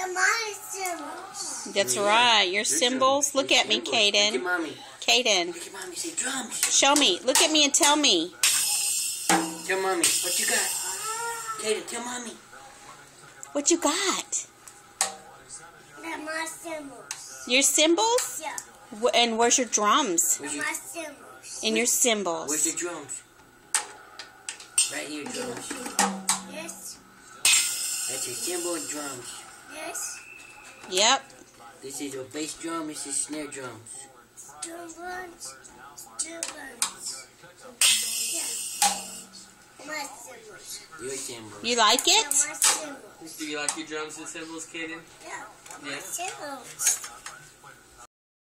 my symbols. That's right. Your symbols. Look at me, Caden. Look at mommy. Caden. Look at mommy. Say drums. Show me. Look at me and tell me. Tell mommy. What you got? Caden, tell mommy. What you got? My symbols. Your symbols? Yeah. And where's your drums? My symbols. And your symbols. Where's your drums? Right here, drums. Yes. That's your cymbal and drums. Yes. Yep. This is your bass drum. This is snare drums. Drums. Yeah. My symbols. Your cymbals. You like Yeah, it? my symbols. Do you like your drums and cymbals, Caden? Yeah. My Yeah. symbols.